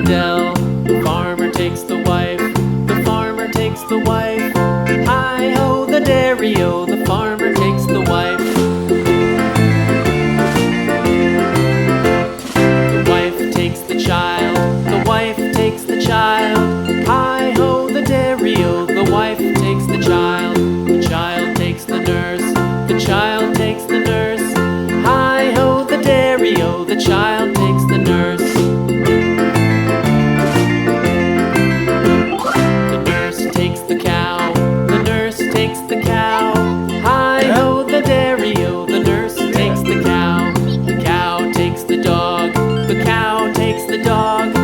dell. The farmer takes the wife, the farmer takes the wife. Hi-ho, the dairy-o, the farmer takes the wife. The wife takes the child, the wife takes the child. Hi-ho, the dairy-o, the wife takes the child. The child takes the nurse, the child takes the nurse. Hi-ho, the dairy-o, the child takes the nurse. The nurse takes the cow, the nurse takes the cow. Hi-ho, the dairy-o, the nurse takes the cow. The cow takes the dog, the cow takes the dog.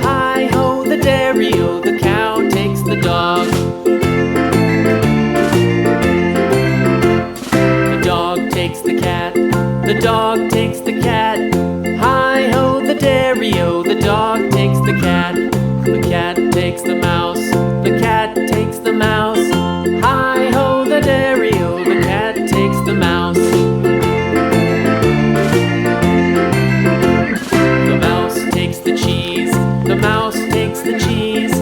Hi-ho, the dairy-o, the cow takes the dog. The dog takes the cat, the dog takes the cat. Hi-ho, the dairy-o, the dog takes the cat. The cat takes the mouse, the cat takes the mouse. Hi-ho, the dairy-o, the cat takes the mouse. The mouse takes the cheese, the mouse takes the cheese.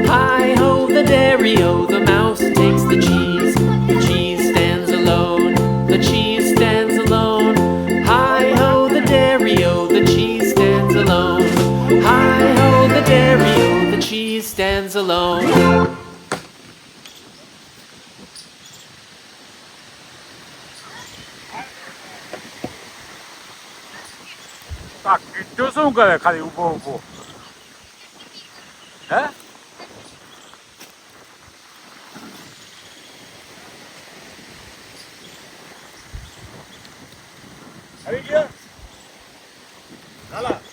Hi-ho, the dairy-o, the mouse takes the cheese. The cheese stands alone, the cheese stands alone. Hi-ho, the dairy-o, the cheese stands alone. Hi-ho, the dairy-o, the cheese stands alone. Tak, to są gale kali ubo. He? Hadi gel. Hala.